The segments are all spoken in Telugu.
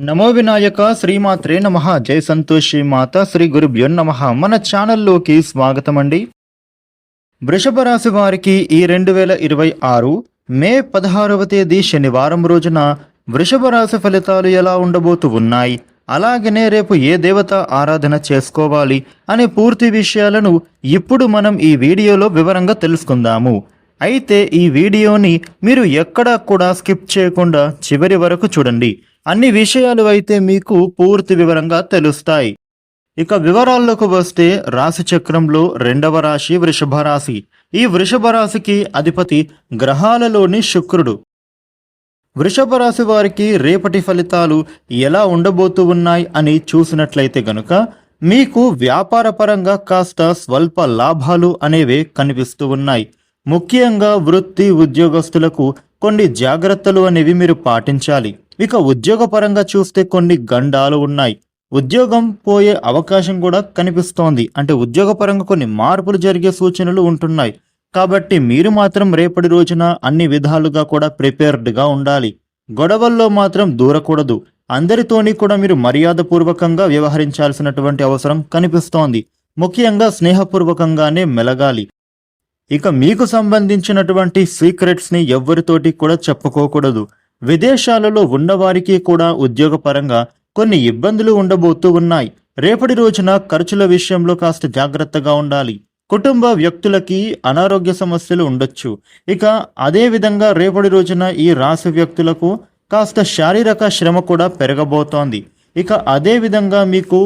నమో వినాయక శ్రీమాత్రే నమః. జై సంతోషి మాత శ్రీ గురుభ్యో నమః. మన ఛానల్లోకి స్వాగతం అండి. వృషభ రాశి వారికి ఈ 2026 మే 16వ తేదీ శనివారం రోజున వృషభ రాశి ఫలితాలు ఎలా ఉండబోతూ ఉన్నాయి, అలాగనే రేపు ఏ దేవత ఆరాధన చేసుకోవాలి అనే పూర్తి విషయాలను ఇప్పుడు మనం ఈ వీడియోలో వివరంగా తెలుసుకుందాము. అయితే ఈ వీడియోని మీరు ఎక్కడా కూడా స్కిప్ చేయకుండా చివరి వరకు చూడండి. అన్ని విషయాలు అయితే మీకు పూర్తి వివరంగా తెలుస్తాయి. ఇక వివరాల్లోకి వస్తే రాశి చక్రంలో రెండవ రాశి వృషభ రాశి. ఈ వృషభ రాశికి అధిపతి గ్రహాలలోని శుక్రుడు. వృషభ రాశి వారికి రేపటి ఫలితాలు ఎలా ఉండబోతూ ఉన్నాయి అని చూసినట్లయితే గనుక మీకు వ్యాపార పరంగా కాస్త స్వల్ప లాభాలు అనేవి కనిపిస్తూ ఉన్నాయి. ముఖ్యంగా వృత్తి ఉద్యోగస్తులకు కొన్ని జాగ్రత్తలు అనేవి మీరు పాటించాలి. ఇక ఉద్యోగ పరంగా చూస్తే కొన్ని గండాలు ఉన్నాయి. ఉద్యోగం పోయే అవకాశం కూడా కనిపిస్తోంది. అంటే ఉద్యోగ పరంగా కొన్ని మార్పులు జరిగే సూచనలు ఉంటున్నాయి. కాబట్టి మీరు మాత్రం రేపటి రోజున అన్ని విధాలుగా కూడా ప్రిపేర్డ్గా ఉండాలి. గొడవల్లో మాత్రం దూరకూడదు. అందరితోని కూడా మీరు మర్యాదపూర్వకంగా వ్యవహరించాల్సినటువంటి అవసరం కనిపిస్తోంది. ముఖ్యంగా స్నేహపూర్వకంగానే మెలగాలి. ఇక మీకు సంబంధించినటువంటి సీక్రెట్స్ని ఎవ్వరితోటి కూడా చెప్పుకోకూడదు. విదేశాలలో ఉన్నవారికి కూడా ఉద్యోగపరంగా కొన్ని ఇబ్బందులు ఉండబోతూ ఉన్నాయి. రేపటి రోజున ఖర్చుల విషయంలో కాస్త జాగ్రత్తగా ఉండాలి. కుటుంబ వ్యక్తులకి అనారోగ్య సమస్యలు ఉండొచ్చు. ఇక అదే విధంగా రేపటి రోజున ఈ రాశి వ్యక్తులకు కాస్త శారీరక శ్రమ కూడా పెరగబోతోంది. ఇక అదే విధంగా మీకు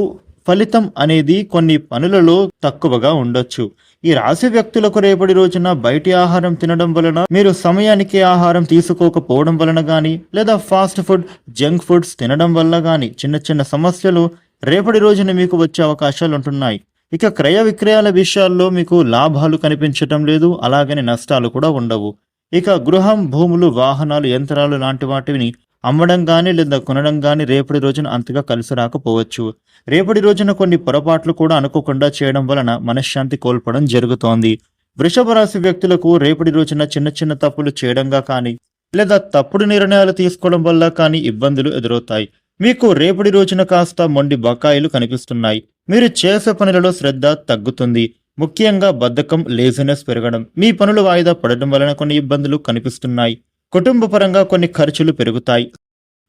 ఫలితం అనేది కొన్ని పనులలో తక్కువగా ఉండొచ్చు. ఈ రాశి వ్యక్తులకు రేపటి రోజున బయటి ఆహారం తినడం వలన, మీరు సమయానికి ఆహారం తీసుకోకపోవడం వలన కానీ, లేదా ఫాస్ట్ ఫుడ్ జంక్ ఫుడ్స్ తినడం వల్ల కానీ చిన్న చిన్న సమస్యలు రేపటి రోజున మీకు వచ్చే అవకాశాలు ఉంటున్నాయి. ఇక క్రయ విక్రయాల విషయాల్లో మీకు లాభాలు కనిపించటం లేదు, అలాగని నష్టాలు కూడా ఉండవు. ఇక గృహం, భూములు, వాహనాలు, యంత్రాలు లాంటి వాటిని అమ్మడం కానీ లేదా కొనడం కానీ రేపటి రోజున అంతగా కలిసి రాకపోవచ్చు. రేపటి రోజున కొన్ని పొరపాట్లు కూడా అనుకోకుండా చేయడం వలన మనశ్శాంతి కోల్పోవడం జరుగుతోంది. వృషభ రాశి వ్యక్తులకు రేపటి రోజున చిన్న చిన్న తప్పులు చేయడంగా కానీ లేదా తప్పుడు నిర్ణయాలు తీసుకోవడం వల్ల కానీ ఇబ్బందులు ఎదురవుతాయి. మీకు రేపటి రోజున కాస్త మొండి బకాయిలు కనిపిస్తున్నాయి. మీరు చేసే పనులలో శ్రద్ధ తగ్గుతుంది. ముఖ్యంగా బద్ధకం, లేజినెస్ పెరగడం, మీ పనులు వాయిదా పడడం వలన కొన్ని ఇబ్బందులు కనిపిస్తున్నాయి. కుటుంబ పరంగా కొన్ని ఖర్చులు పెరుగుతాయి.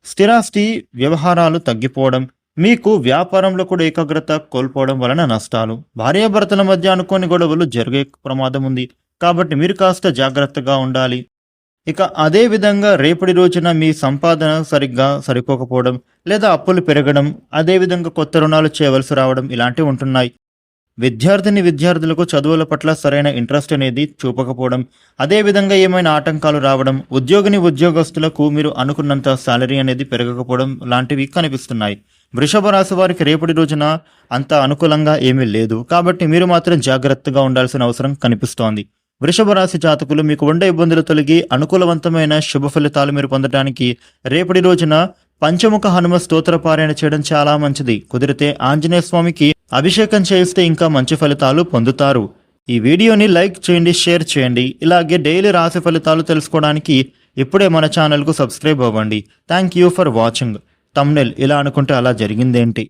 స్థిరాస్తి వ్యవహారాలు తగ్గిపోవడం, మీకు వ్యాపారంలో కూడా ఏకాగ్రత కోల్పోవడం వలన నష్టాలు. భార్యాభర్తల మధ్య అనుకోని గొడవలు జరిగే ప్రమాదం ఉంది. కాబట్టి మీరు కాస్త జాగ్రత్తగా ఉండాలి. ఇక అదే విధంగా రేపటి రోజున మీ సంపాదన సరిగ్గా సరిపోకపోవడం, లేదా అప్పులు పెరగడం, అదే విధంగా కొత్త రుణాలు చేయవలసి రావడం ఇలాంటివి ఉంటున్నాయి. విద్యార్థులకు చదువుల పట్ల సరైన ఇంట్రెస్ట్ అనేది చూపకపోవడం, అదేవిధంగా ఏమైనా ఆటంకాలు రావడం, ఉద్యోగస్తులకు మీరు అనుకున్నంత శాలరీ అనేది పెరగకపోవడం లాంటివి కనిపిస్తున్నాయి. వృషభ రాశి వారికి రేపటి రోజున అంత అనుకూలంగా ఏమీ లేదు. కాబట్టి మీరు మాత్రం జాగ్రత్తగా ఉండాల్సిన అవసరం కనిపిస్తోంది. వృషభ రాశి జాతకులు మీకు ఉండే ఇబ్బందులు తొలగి అనుకూలవంతమైన శుభ ఫలితాలు మీరు పొందడానికి రేపటి రోజున పంచముఖ హనుమ స్తోత్ర పారాయణ చేయడం చాలా మంచిది. కుదిరితే ఆంజనేయ స్వామికి అభిషేకం చేయిస్తే ఇంకా మంచి ఫలితాలు పొందుతారు. ఈ వీడియోని లైక్ చేయండి, షేర్ చేయండి. ఇలాగే డైలీ రాశి ఫలితాలు తెలుసుకోవడానికి ఇప్పుడే మన ఛానల్కు సబ్స్క్రైబ్ అవ్వండి. Thank you for watching. Thumbnail ఇలా అనుకుంటే అలా జరిగిందేంటి?